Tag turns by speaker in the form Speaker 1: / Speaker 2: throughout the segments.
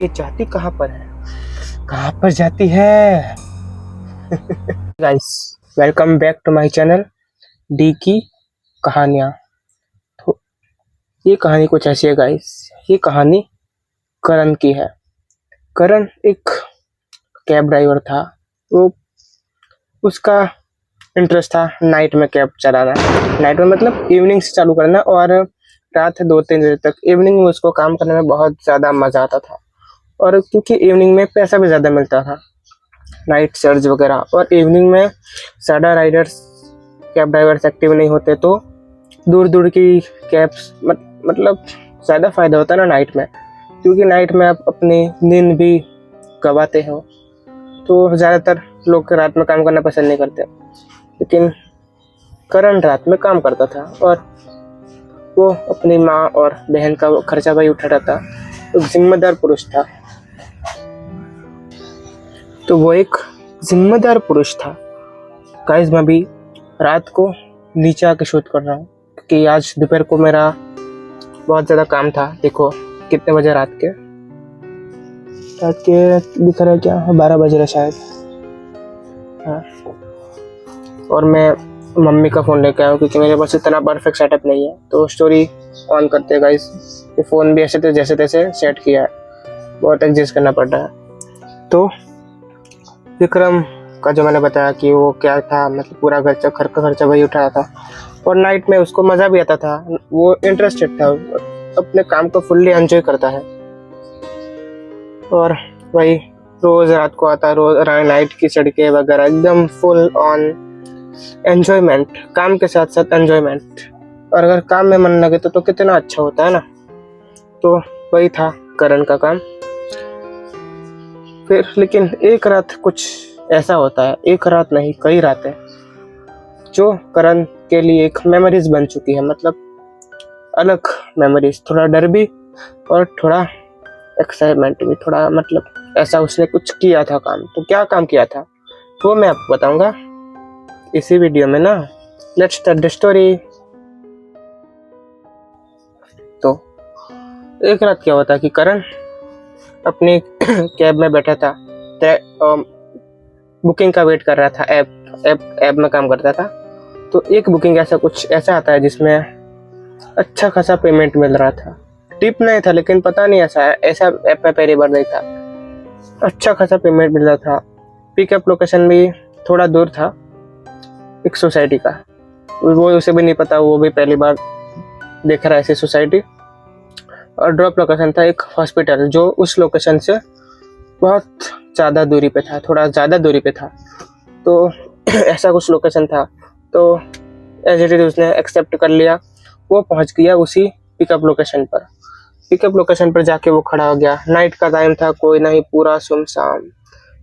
Speaker 1: ये जाती कहाँ पर है, कहाँ पर जाती है। Guys, welcome back to my channel D की कहानियाँ। तो ये कहानी कुछ ऐसी है गाइस। ये कहानी करण की है। करण एक कैब ड्राइवर था। वो उसका इंटरेस्ट था नाइट में कैब चलाना। नाइट में मतलब इवनिंग से चालू करना और रात 2-3 बजे तक। इवनिंग में उसको काम करने में बहुत ज़्यादा मज़ा आता था, और क्योंकि इवनिंग में पैसा भी ज़्यादा मिलता था, नाइट चार्ज वगैरह। और इवनिंग में ज़्यादा राइडर्स कैब ड्राइवर्स एक्टिव नहीं होते, तो दूर दूर की कैब्स मतलब ज़्यादा फ़ायदा होता है ना नाइट में, क्योंकि नाइट में आप अपनी नींद भी गंवाते हो। तो ज़्यादातर लोग रात में काम करना पसंद नहीं करते, लेकिन करण रात में काम करता था और वो अपनी माँ और बहन का खर्चा भाई उठाता था। तो जिम्मेदार पुरुष था। तो वो एक जिम्मेदार पुरुष था। गाइस, मैं भी रात को नीचे आके शूट कर रहा हूँ, क्योंकि आज दोपहर को मेरा बहुत ज़्यादा काम था। देखो कितने बजे रात के दिख रहा है क्या, 12 बज रहा शायद। हाँ, और मैं मम्मी का फ़ोन लेके आया हूँ, क्योंकि मेरे पास इतना परफेक्ट सेटअप नहीं है। तो स्टोरी ऑन करते हैं गाइस। ये फ़ोन भी ऐसे तो जैसे तैसे सेट किया है, बहुत एडजस्ट करना पड़ रहा है। तो विक्रम का जो मैंने बताया कि वो क्या था, मतलब पूरा घर का खर्चा वही उठाया था, और नाइट में उसको मज़ा भी आता था। वो इंटरेस्टेड था, अपने काम को फुल्ली एंजॉय करता है। और वही रोज़ रात को आता, रोज़ नाइट की सड़कें वगैरह एकदम फुल ऑन एंजॉयमेंट, काम के साथ साथ एंजॉयमेंट। और अगर काम में मन लगे तो कितना अच्छा होता है ना। तो वही था करण का काम। फिर लेकिन एक रात कुछ ऐसा होता है, एक रात नहीं कई रातें, जो करण के लिए एक मेमोरीज बन चुकी है। मतलब अलग मेमोरीज, थोड़ा डर भी और थोड़ा एक्साइटमेंट भी, थोड़ा मतलब ऐसा उसने कुछ किया था काम। तो क्या काम किया था वो मैं आपको बताऊंगा इसी वीडियो में ना। Let's start the story. तो एक रात क्या होता है कि करण अपनी कैब में बैठा था, बुकिंग का वेट कर रहा था। ऐप में काम करता था। तो एक बुकिंग ऐसा आता है जिसमें अच्छा खासा पेमेंट मिल रहा था। टिप नहीं था, लेकिन पता नहीं ऐसा ऐप में पहली बार नहीं था। अच्छा खासा पेमेंट मिल रहा था। पिकअप लोकेशन भी थोड़ा दूर था, एक सोसाइटी का। वो उसे भी नहीं पता, वो भी पहली बार देख रहा है ऐसी सोसाइटी। और ड्रॉप लोकेशन था एक हॉस्पिटल, जो उस लोकेशन से बहुत ज़्यादा दूरी पे था, थोड़ा ज़्यादा दूरी पे था। तो ऐसा कुछ लोकेशन था। तो एज इट इज उसने एक्सेप्ट कर लिया। वो पहुंच गया उसी पिकअप लोकेशन पर। पिकअप लोकेशन पर जाके वो खड़ा हो गया। नाइट का टाइम था, कोई नहीं, पूरा सुनसान,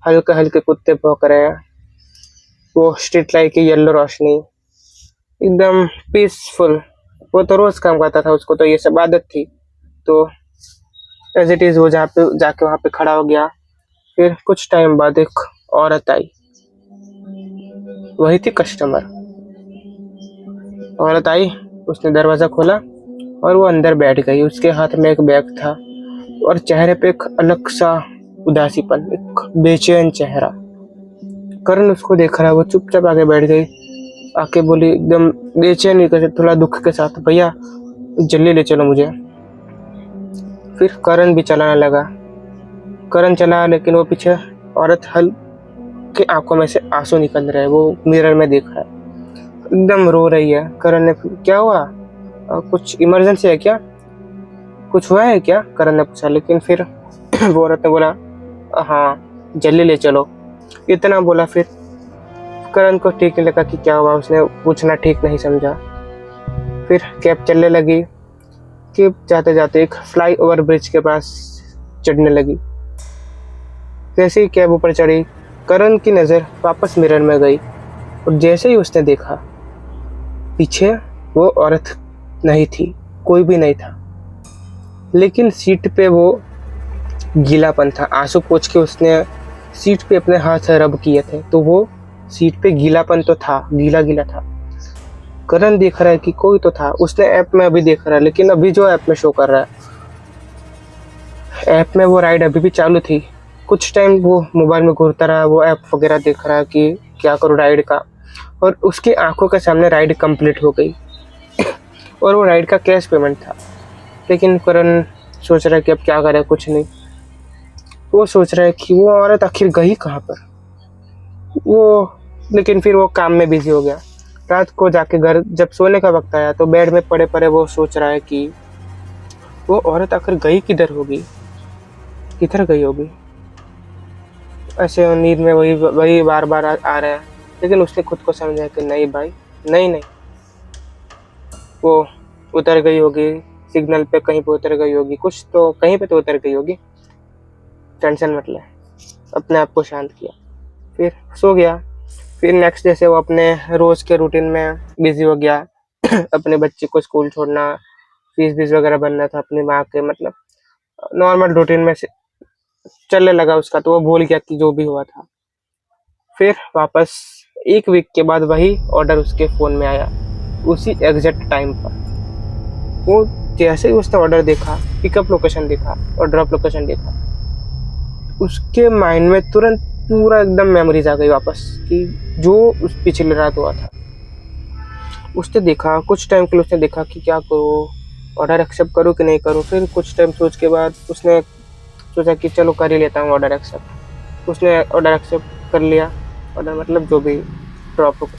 Speaker 1: हल्के हल्के कुत्ते भौंक रहे हैं। वो स्ट्रीट लाइट की येलो रोशनी, एकदम पीसफुल। वो तो रोज काम करता था, उसको तो ये सब आदत थी। तो एज इट इज वो जहाँ पे जाके वहाँ पे खड़ा हो गया। फिर कुछ टाइम बाद एक औरत आई, वही थी कस्टमर। औरत आई, उसने दरवाज़ा खोला और वो अंदर बैठ गई। उसके हाथ में एक बैग था और चेहरे पे एक अलग सा उदासीपन, एक बेचैन चेहरा। करण उसको देख रहा है। वो चुपचाप आके बैठ गई, आके बोली एकदम बेचैनी के थोड़ा दुख के साथ, भैया जल्दी ले चलो मुझे। फिर करण भी चलाने लगा। करण चला, लेकिन वो पीछे औरत हल्के आंखों में से आंसू निकल रहे हैं। वो मिरर में देख रहा है, एकदम रो रही है। करण ने, क्या हुआ, कुछ इमरजेंसी है क्या, कुछ हुआ है क्या, करण ने पूछा। लेकिन फिर वो औरत ने बोला, हाँ जल्दी ले चलो, इतना बोला। फिर करण को ठीक नहीं लगा कि क्या हुआ, उसने पूछना ठीक नहीं समझा। फिर कैब चलने लगी। कि जाते जाते एक फ्लाई ओवर ब्रिज के पास चढ़ने लगी। जैसे ही कैब ऊपर चढ़ी, करण की नज़र वापस मिरर में गई, और जैसे ही उसने देखा, पीछे वो औरत नहीं थी, कोई भी नहीं था। लेकिन सीट पे वो गीलापन था। आंसू पोंछ के उसने सीट पे अपने हाथ से रब किए थे, तो वो सीट पे गीलापन तो था, गीला गीला था। करण देख रहा है कि कोई तो था। उसने ऐप में अभी देख रहा है, लेकिन अभी जो ऐप में शो कर रहा है, ऐप में वो राइड अभी भी चालू थी। कुछ टाइम वो मोबाइल में घूरता रहा, वो ऐप वगैरह देख रहा कि क्या करूँ राइड का, और उसकी आंखों के सामने राइड कंप्लीट हो गई और वो राइड का कैश पेमेंट था। लेकिन करण सोच रहा है कि अब क्या करे, कुछ नहीं। वो सोच रहा है कि वो औरत आखिर गई कहाँ पर। वो लेकिन फिर वो काम में बिजी हो गया। रात को जाके घर जब सोने का वक्त आया तो बेड में पड़े पड़े वो सोच रहा है कि वो औरत आखिर गई किधर होगी, किधर गई होगी। ऐसे नींद में वही वही बार बार आ रहा है। लेकिन उसने खुद को समझा कि नहीं भाई, नहीं नहीं, वो उतर गई होगी, सिग्नल पे कहीं पे उतर गई होगी, कुछ तो कहीं पे तो उतर गई होगी, टेंशन मत ले। अपने आप को शांत किया, फिर सो गया। फिर नेक्स्ट डे से वो अपने रोज के रूटीन में बिजी हो गया। अपने बच्चे को स्कूल छोड़ना, फीस वीस वगैरह भरना था अपनी माँ के, मतलब नॉर्मल रूटीन में से चलने लगा उसका। तो वो भूल गया कि जो भी हुआ था। फिर वापस एक वीक के बाद वही ऑर्डर उसके फ़ोन में आया, उसी एग्जैक्ट टाइम पर। वो जैसे ही उसने ऑर्डर देखा, पिकअप लोकेशन देखा और ड्रॉप लोकेशन देखा, उसके माइंड में तुरंत पूरा एकदम मेमोरीज आ गई वापस कि जो उस पिछले रात हुआ था। उसने देखा, कुछ टाइम के लिए उसने देखा कि क्या करूँ, ऑर्डर एक्सेप्ट करूँ कि नहीं करूँ। फिर कुछ टाइम सोच के बाद उसने सोचा कि चलो कर ही लेता हूँ ऑर्डर एक्सेप्ट। उसने ऑर्डर एक्सेप्ट कर लिया, ऑर्डर मतलब जो भी ड्रॉप हो।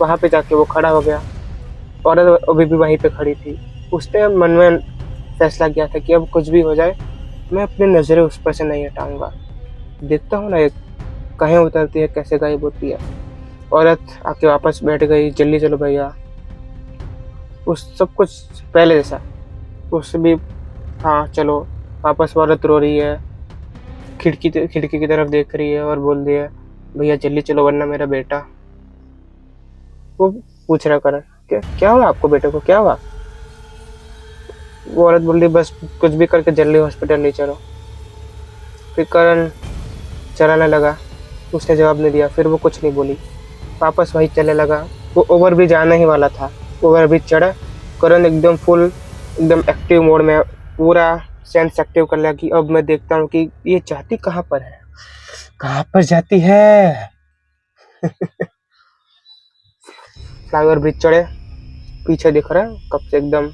Speaker 1: वहाँ पे जाके वो खड़ा हो गया, औरत अभी भी वहीं पे खड़ी थी। उसने मन में फैसला किया था कि अब कुछ भी हो जाए, मैं अपनी नज़रें उस पर से नहीं हटाऊंगा। देखता हूँ ना ये कहीं उतरती है, कैसे गायब होती है। औरत आके वापस बैठ गई, जल्दी चलो भैया। उस सब कुछ पहले जैसा, उस भी हाँ चलो। वापस औरत रो रही है, खिड़की की तरफ देख रही है और बोल रही है भैया जल्दी चलो वरना मेरा बेटा। वो पूछ रहा करण क्या हुआ आपको, बेटे को क्या हुआ। वो औरत बोल रही बस कुछ भी करके जल्दी हॉस्पिटल ले चलो। फिर करण चलाने लगा, उसने जवाब नहीं दिया। फिर वो कुछ नहीं बोली, वापस वही चलने लगा। वो ओवर ब्रिज आने ही वाला था, ओवर ब्रिज चढ़ा। करण एकदम फुल, एकदम एक्टिव मोड में, पूरा सेंस एक्टिव कर लिया कि अब मैं देखता हूँ कि ये जाती कहाँ पर है, कहाँ पर जाती है। फ्लाईओवर ब्रिज चढ़े, पीछे दिख रहा है कब से एकदम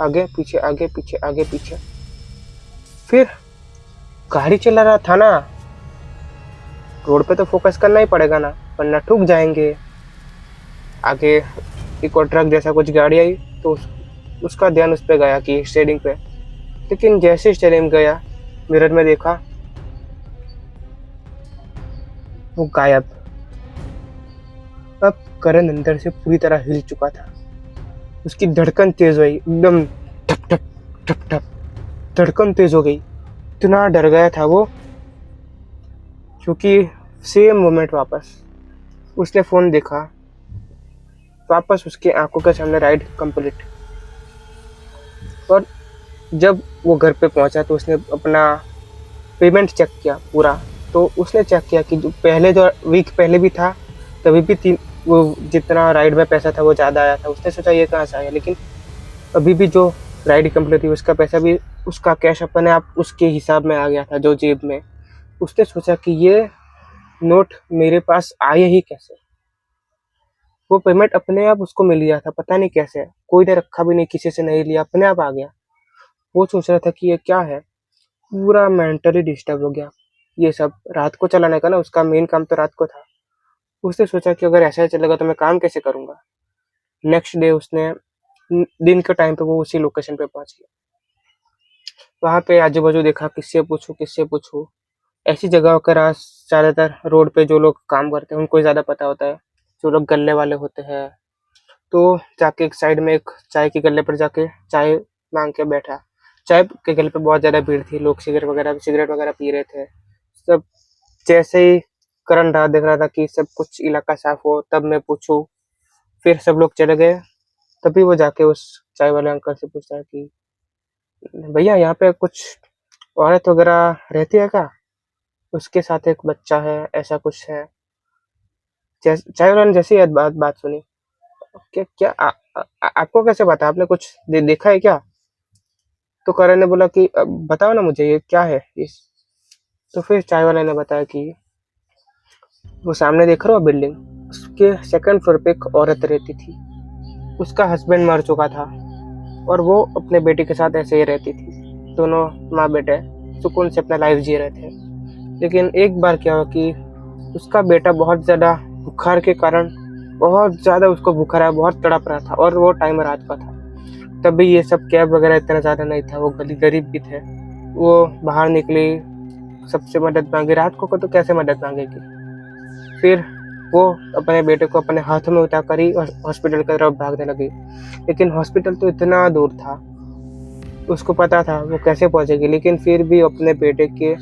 Speaker 1: आगे पीछे आगे पीछे आगे पीछे। फिर गाड़ी चला रहा था ना, रोड पे तो फोकस करना ही पड़ेगा ना, वरना ठुक जाएंगे। आगे एक और ट्रक जैसा कुछ गाड़ी आई तो उसका ध्यान उस पर गया कि स्टेयरिंग पे। लेकिन जैसे स्टेयरिंग गया, मिरर में देखा, वो गायब। अब करण अंदर से पूरी तरह हिल चुका था। उसकी धड़कन तेज हुई, एकदम ठप ठप ठप ठप धड़कन तेज हो गई। इतना डर गया था वो, क्योंकि सेम मोमेंट वापस उसने फोन देखा, वापस उसके आंखों के सामने राइड कंप्लीट। और जब वो घर पे पहुंचा तो उसने अपना पेमेंट चेक किया पूरा। तो उसने चेक किया कि जो वीक पहले भी था, तभी भी तीन वो जितना राइड में पैसा था वो ज़्यादा आया था। उसने सोचा ये कहाँ से आया, लेकिन अभी भी जो राइड कंप्लीट थी उसका पैसा भी, उसका कैश अपने आप उसके हिसाब में आ गया था जो जेब में। उसने सोचा कि ये नोट मेरे पास आए ही कैसे। वो पेमेंट अपने आप उसको मिल गया था, पता नहीं कैसे, कोई ने रखा भी नहीं, किसी से नहीं लिया, अपने आप आ गया। वो सोच रहा था कि ये क्या है, पूरा मेंटली डिस्टर्ब हो गया। ये सब रात को चलाने का ना, उसका मेन काम तो रात को था। उसने सोचा कि अगर ऐसा ही चलेगा तो मैं काम कैसे करूंगा। नेक्स्ट डे उसने दिन के टाइम पे वो उसी लोकेशन पे पहुंच गया। वहां पे आजू बाजू देखा, किससे पूछूं किससे पूछूं। ऐसी जगहों का राज ज्यादातर रोड पे जो लोग काम करते हैं उनको ही ज्यादा पता होता है, जो लोग गल्ले वाले होते हैं। तो जाके एक साइड में एक चाय के गल्ले पर जाके चाय मांग के बैठा। चाय के गल्ले पे बहुत ज्यादा भीड़ थी, लोग सिगरेट वगैरह पी रहे थे सब। जैसे ही करण राह देख रहा था कि सब कुछ इलाका साफ हो तब मैं पूछूं। फिर सब लोग चले गए, तभी वो जाके उस चाय वाले अंकल से पूछता है कि भैया यहाँ पे कुछ औरत वगैरह रहती है क्या, उसके साथ एक बच्चा है, ऐसा कुछ है। चाय वाले ने जैसे ही बात बात सुनी, क्या क्या आपको कैसे पता, आपने कुछ देखा है क्या। तो करण ने बोला कि बताओ ना मुझे ये क्या है इस। तो फिर चाय वाले ने बताया कि वो सामने देख रहे हो बिल्डिंग, उसके सेकंड फ्लोर पे एक औरत रहती थी। उसका हस्बैंड मर चुका था और वो अपने बेटे के साथ ऐसे ही रहती थी। दोनों माँ बेटे सुकून से अपना लाइफ जी रहे थे। लेकिन एक बार क्या हुआ कि उसका बेटा बहुत ज़्यादा बुखार के कारण बहुत ज़्यादा उसको बुखार आया, बहुत तड़प रहा था और वो टाइम रात का था। तभी ये सब कैब वगैरह इतना ज़्यादा नहीं था, वो गरीब भी थे। वो बाहर निकली, सबसे मदद मांगी। रात को तो कैसे मदद मांगेगी। फिर वो अपने बेटे को अपने हाथों में उठाकर ही हॉस्पिटल की तरफ भागने लगी। लेकिन हॉस्पिटल तो इतना दूर था, उसको पता था वो कैसे पहुंचेगी, लेकिन फिर भी अपने बेटे के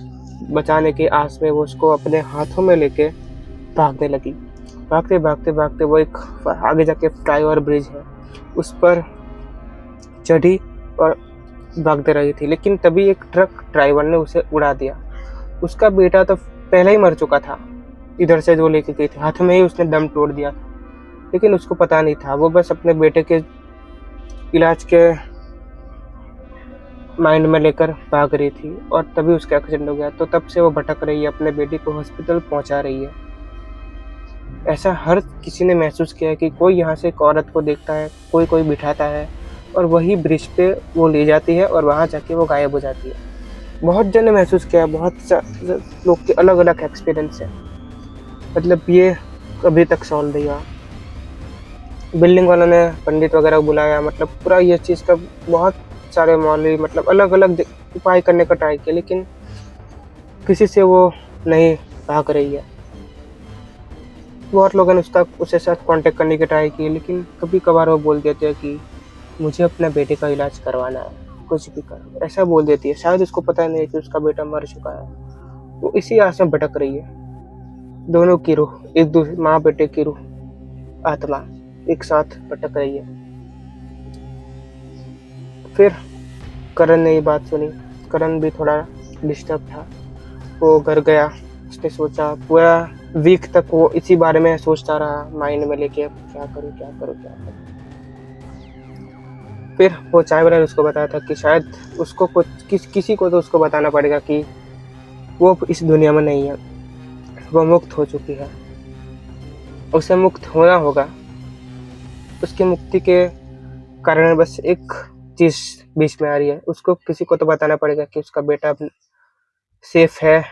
Speaker 1: बचाने की आस में वो उसको अपने हाथों में लेके भागने लगी। भागते भागते भागते वो एक आगे जाके फ्लाईओवर ब्रिज है, उस पर चढ़ी और भागते रही थी। लेकिन तभी एक ट्रक ड्राइवर ने उसे उड़ा दिया। उसका बेटा तो पहले ही मर चुका था, इधर से जो लेके गई थी हाथ में ही उसने दम तोड़ दिया। लेकिन उसको पता नहीं था, वो बस अपने बेटे के इलाज के माइंड में लेकर भाग रही थी और तभी उसका एक्सीडेंट हो गया। तो तब से वो भटक रही है, अपने बेटी को हॉस्पिटल पहुंचा रही है। ऐसा हर किसी ने महसूस किया है कि कोई यहाँ से एक औरत को देखता है, कोई कोई बिठाता है और वही ब्रिज पे वो ले जाती है और वहाँ जाके वो गायब हो जाती है। बहुत जन ने महसूस किया है, बहुत लोग के अलग अलग एक्सपीरियंस है। मतलब ये अभी तक सॉल्व नहीं हुआ। बिल्डिंग वालों ने पंडित वगैरह को बुलाया, मतलब पूरा ये चीज़ का बहुत सारे मौलवी मतलब अलग अलग उपाय करने का ट्राई किया, लेकिन किसी से वो नहीं भाग रही है। बहुत लोगों ने उसके साथ कांटेक्ट करने की ट्राई की, लेकिन कभी कभार वो बोल देते हैं कि मुझे अपने बेटे का इलाज करवाना है, कुछ भी कर, ऐसा बोल देती है। शायद उसको पता नहीं है कि उसका बेटा मर चुका है। वो इसी आस में भटक रही है। दोनों की रूह, एक दूसरे माँ बेटे की रूह, आत्मा एक साथ भटक रही है। फिर करण ने ये बात सुनी। करण भी थोड़ा डिस्टर्ब था। वो घर गया, उसने सोचा पूरा वीक तक वो इसी बारे में सोचता रहा, माइंड में लेके क्या करूँ क्या करूँ क्या करूँ। फिर वो चाय वाला ने उसको बताया था कि शायद उसको किसी को तो उसको बताना पड़ेगा कि वो इस दुनिया में नहीं है, वो मुक्त हो चुकी है, उसे मुक्त होना होगा। उसकी मुक्ति के कारण बस एक चीज बीच में आ रही है, उसको किसी को तो बताना पड़ेगा कि उसका बेटा सेफ है,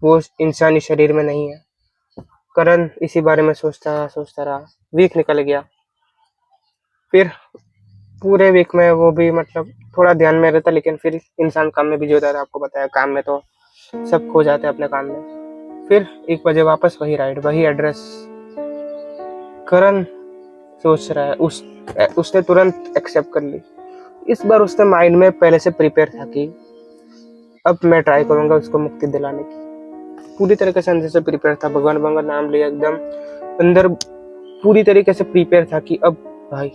Speaker 1: वो इंसानी शरीर में नहीं है। करण इसी बारे में सोचता रहा। वीक निकल गया। फिर पूरे वीक में वो भी मतलब थोड़ा ध्यान में रहता, लेकिन फिर इंसान काम में बिजी होता था। आपको बताया काम में तो सब खो जाते हैं अपने काम में। फिर 1 बजे वापस वही राइड, वही एड्रेस। करण सोच रहा है, उसने तुरंत एक्सेप्ट कर ली। इस बार उसने माइंड में पहले से प्रिपेयर था कि अब मैं ट्राई करूंगा उसको मुक्ति दिलाने की। पूरी तरीके से अंदर से प्रिपेयर था, भगवान भगवान नाम लिया, एकदम अंदर पूरी तरीके से प्रिपेयर था कि अब भाई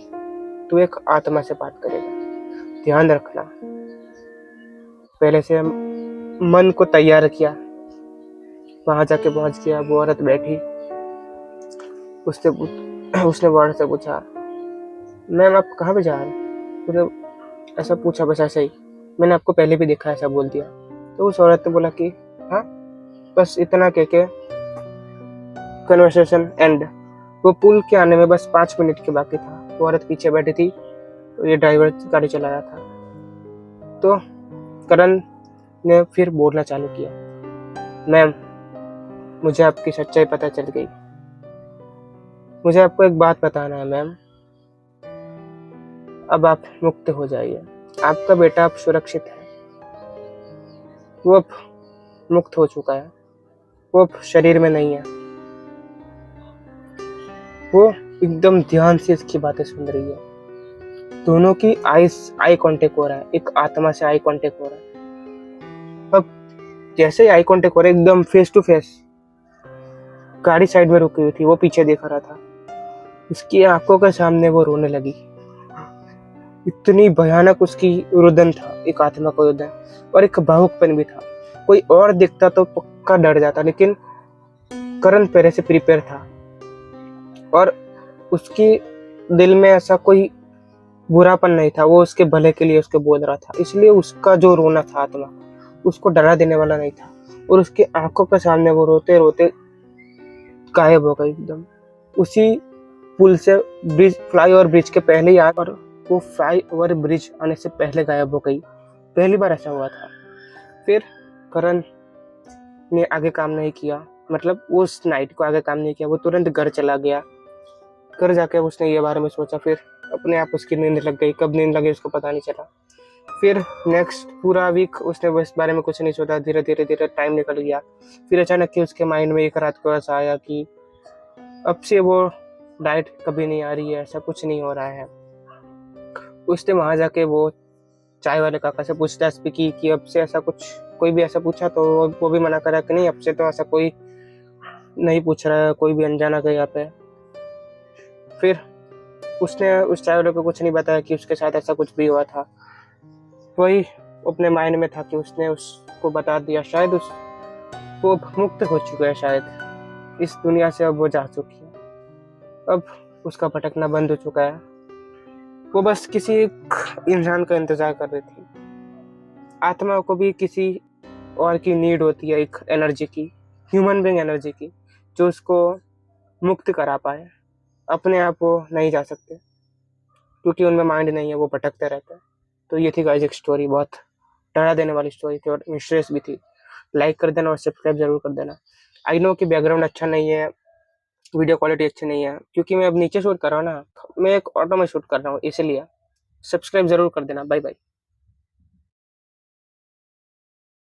Speaker 1: तू एक आत्मा से बात करेगा, ध्यान रखना। पहले से मन को तैयार किया। वहां जाके पहुंच गया, वो औरत बैठी। उसने औरत से पूछा, मैम आप कहाँ पे जा रहे हैं? मतलब ऐसा पूछा, बस ऐसा ही, मैंने आपको पहले भी देखा, ऐसा बोल दिया। तो उस औरत ने बोला कि हाँ, बस इतना कह के कन्वर्सेशन एंड। वो पुल के आने में बस 5 मिनट के बाकी था। वो औरत पीछे बैठी थी, तो ये ड्राइवर गाड़ी चला रहा था। तो करण ने फिर बोलना चालू किया, मैम मुझे आपकी सच्चाई पता चल गई। मुझे आपको एक बात बताना है मैम, अब आप मुक्त हो जाइए। आपका बेटा अब सुरक्षित है, वो अब मुक्त हो चुका है, वो अब शरीर में नहीं है। वो एकदम ध्यान से इसकी बातें सुन रही है। दोनों की आई कांटेक्ट हो रहा है, एक आत्मा से आई कांटेक्ट हो रहा है। अब जैसे ही आई कांटेक्ट हो रहा है, एकदम फेस टू फेस। गाड़ी साइड में रुकी हुई थी, वो पीछे देख रहा था। उसकी आंखों के सामने वो रोने लगी। इतनी भयानक उसकी रुदन था, एक आत्मा का रुदन, और एक भावुकपन भी था। कोई और देखता तो पक्का डर जाता, लेकिन करण पहले से प्रिपेयर था और उसकी दिल में ऐसा कोई बुरापन नहीं था, वो उसके भले के लिए उसके बोल रहा था, इसलिए उसका जो रोना था आत्मा उसको डरा देने वाला नहीं था। और उसकी आंखों के सामने वो रोते रोते गायब हो गई एकदम। उसी पुल से ब्रिज, फ्लाईओवर ब्रिज के पहले ही आ, और वो फ्लाईओवर ब्रिज आने से पहले गायब हो गई। पहली बार ऐसा हुआ था। फिर करण ने आगे काम नहीं किया, मतलब उस नाइट को आगे काम नहीं किया, वो तुरंत घर चला गया। घर जाके उसने ये बारे में सोचा, फिर अपने आप उसकी नींद लग गई। कब नींद लगी उसको पता नहीं चला। फिर नेक्स्ट पूरा वीक उसने इस बारे में कुछ नहीं सोचा। धीरे धीरे धीरे टाइम निकल गया। फिर अचानक कि उसके माइंड में एक रात को ऐसा आया कि अब से वो डाइट कभी नहीं आ रही है, ऐसा कुछ नहीं हो रहा है। उसने वहां जाके वो चाय वाले काका से पूछताछ भी की कि अब से ऐसा कुछ, कोई भी ऐसा पूछा तो वो भी मना करा कि नहीं, अब से तो ऐसा कोई नहीं पूछ रहा है, कोई भी अनजाना गया पे। फिर उसने उस चाय वाले को कुछ नहीं बताया कि उसके साथ ऐसा कुछ भी हुआ था। वही अपने माइंड में था कि उसने उसको बता दिया, शायद उस वो मुक्त हो चुका है, शायद इस दुनिया से अब वो जा चुकी है। अब उसका भटकना बंद हो चुका है। वो बस किसी एक इंसान का इंतजार कर रही थी। आत्मा को भी किसी और की नीड होती है, एक एनर्जी की, ह्यूमन बीइंग एनर्जी की, जो उसको मुक्त करा पाए। अपने आप वो नहीं जा सकते क्योंकि उनमें माइंड नहीं है, वो भटकते रहते हैं। तो ये थी गाइस एक स्टोरी, बहुत डरा देने वाली स्टोरी थी और मिस्ट्रियस भी थी। लाइक कर देना और सब्सक्राइब जरूर कर देना। आई नो कि बैकग्राउंड अच्छा नहीं है, वीडियो क्वालिटी अच्छी नहीं है, क्योंकि मैं अब नीचे शूट कर रहा हूँ ना, मैं एक ऑटो में शूट कर रहा हूँ, इसलिए सब्सक्राइब जरूर कर देना। Bye bye.